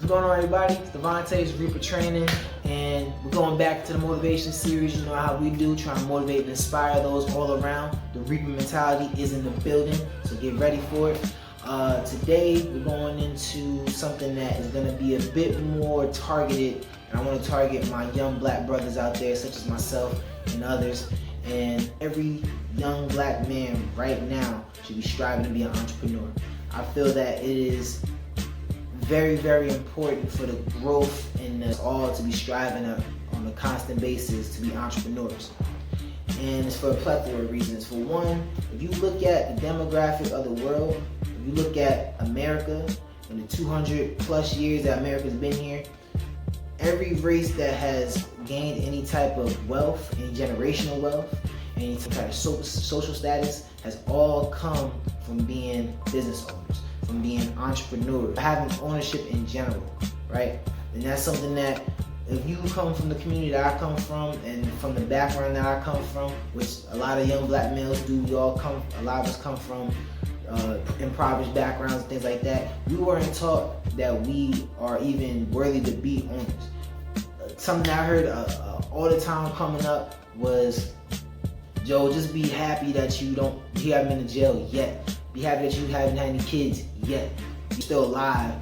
What's going on, everybody? It's Devontae's Reaper Training, and we're going back to the motivation series. You know how we do, trying to motivate and inspire those all around. The Reaper mentality is in the building, so get ready for it. Today, we're going into something that is going to be a bit more targeted, and I want to target my young black brothers out there, such as myself and others. And every young black man right now should be striving to be an entrepreneur. I feel that it is very, very important for the growth in us all to be striving on a constant basis to be entrepreneurs. And it's for a plethora of reasons. For one, if you look at the demographic of the world, if you look at America in the 200 plus years that America's been here, every race that has gained any type of wealth, any generational wealth, any type of social status has all come from being business owners, from being entrepreneurs, having ownership in general, right? And that's something that if you come from the community that I come from and from the background that I come from, which a lot of young black males do, a lot of us come from impoverished backgrounds and things like that, we weren't taught that we are even worthy to be owners. Something I heard all the time coming up was, Joe, just be happy that you haven't been to jail yet. Be happy that you haven't had any kids yet. You're still alive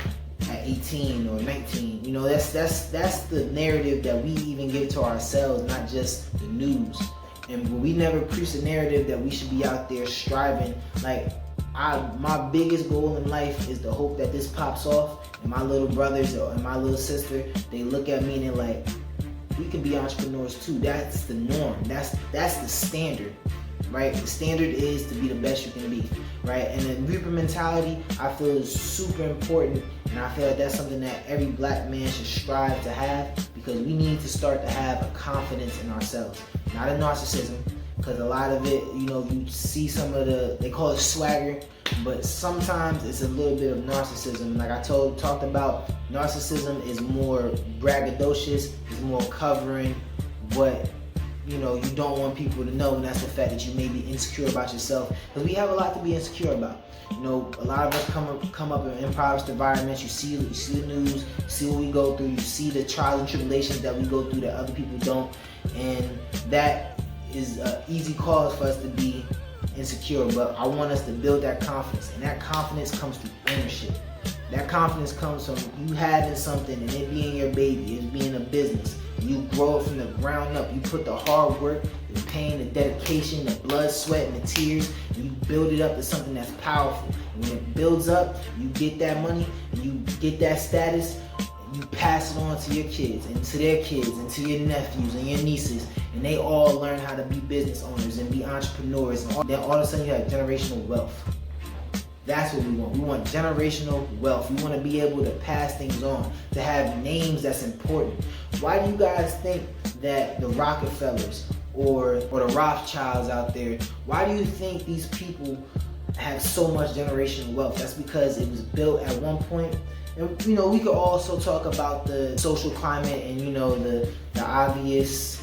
at 18 or 19. You know, that's the narrative that we even give to ourselves, not just the news. And we never preach the narrative that we should be out there striving. Like, my biggest goal in life is to hope that this pops off, and my little brothers and my little sister, they look at me and they're like, we can be entrepreneurs too. That's the norm. That's the standard, right? The standard is to be the best you can be, right? And the Reaper mentality, I feel, is super important, and I feel like that's something that every black man should strive to have, because we need to start to have a confidence in ourselves, not a narcissism. Because a lot of it, you know, you see some of they call it swagger, but sometimes it's a little bit of narcissism. Like I talked about, narcissism is more braggadocious, is more covering what, you know, you don't want people to know, and that's the fact that you may be insecure about yourself. Because we have a lot to be insecure about. You know, a lot of us come up in impoverished environments. You see the news, you see what we go through, you see the trials and tribulations that we go through that other people don't, and that is an easy cause for us to be insecure. But I want us to build that confidence, and that confidence comes through ownership. That confidence comes from you having something and it being your baby, it being a business. You grow it from the ground up. You put the hard work, the pain, the dedication, the blood, sweat, and the tears, and you build it up to something that's powerful. And when it builds up, you get that money and you get that status, and you pass it on to your kids and to their kids and to your nephews and your nieces, and they all learn how to be business owners and be entrepreneurs, and then all of a sudden you have generational wealth. That's what we want. We want generational wealth. We want to be able to pass things on, to have names that's important. Why do you guys think that the Rockefellers or the Rothschilds out there, why do you think these people have so much generational wealth? That's because it was built at one point. And, you know, we could also talk about the social climate and, you know, the obvious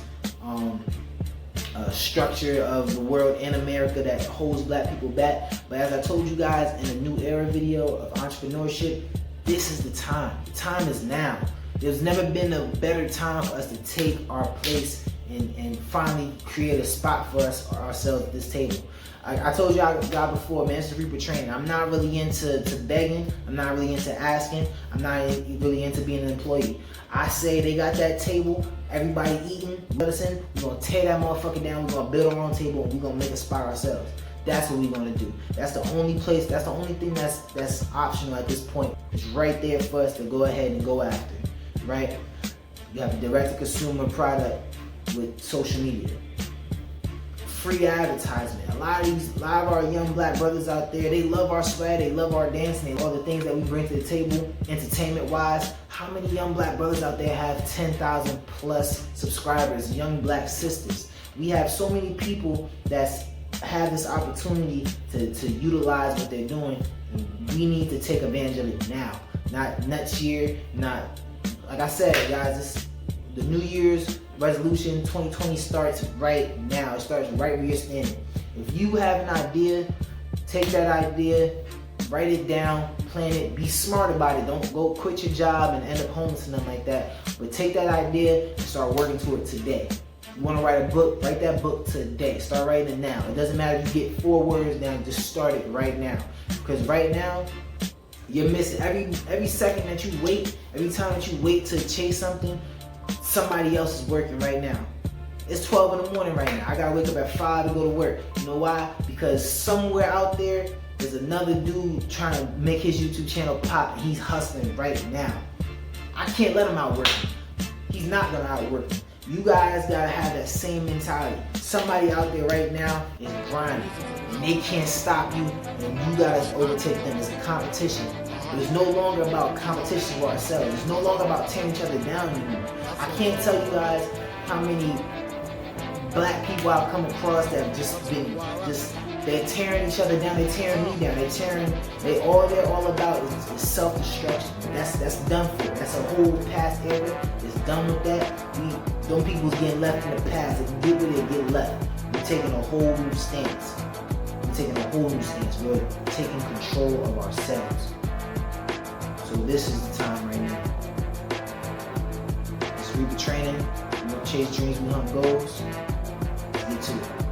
structure of the world in America that holds black people back. But as I told you guys in the New Era video of entrepreneurship, this is the time. The time is now. There's never been a better time for us to take our place and finally create a spot for ourselves at this table. I told y'all before, man, it's the Reaper Training. I'm not really into begging. I'm not really into asking. I'm not really into being an employee. I say they got that table, everybody eating, medicine, we're going to tear that motherfucker down, we're going to build our own table, and we're going to make a spot ourselves. That's what we're going to do. That's the only place, that's the only thing that's optional at this point. It's right there for us to go ahead and go after, right? You have a direct-to-consumer product with social media. Free advertisement. A lot of our young black brothers out there, they love our swag, they love our dancing, they love the things that we bring to the table, entertainment-wise. How many young black brothers out there have 10,000 plus subscribers, young black sisters? We have so many people that have this opportunity to utilize what they're doing. We need to take advantage of it now, not next year, not, like I said, guys, the New Year's resolution 2020 starts right now. It starts right where you're standing. If you have an idea, take that idea Write it down, plan it, be smart about it. Don't go quit your job and end up homeless and nothing like that. But take that idea and start working to it today. You want to write a book, write that book today. Start writing it now. It doesn't matter if you get 4 words down, just start it right now. Because right now, you're missing every second that you wait, every time that you wait to chase something, somebody else is working right now. It's 12 in the morning right now. I gotta wake up at 5 to go to work. You know why? Because somewhere out there, there's another dude trying to make his YouTube channel pop, and he's hustling right now. I can't let him outwork me. He's not gonna outwork me. You guys gotta have that same mentality. Somebody out there right now is grinding, and they can't stop you, and you gotta overtake them. It's a competition. It's no longer about competition for ourselves. It's no longer about tearing each other down anymore. I can't tell you guys how many black people I've come across that have just been they're tearing each other down, they're tearing me down, all they're all about is self-destruction. That's done for. That's a whole past era. It's done with that. Them people's getting left in the past. They can get where they get left. We're taking a whole new stance. We're taking control of ourselves. So this is the time right now. It's Reaper Training. We don't chase dreams, we hunt goals. Let's get to it.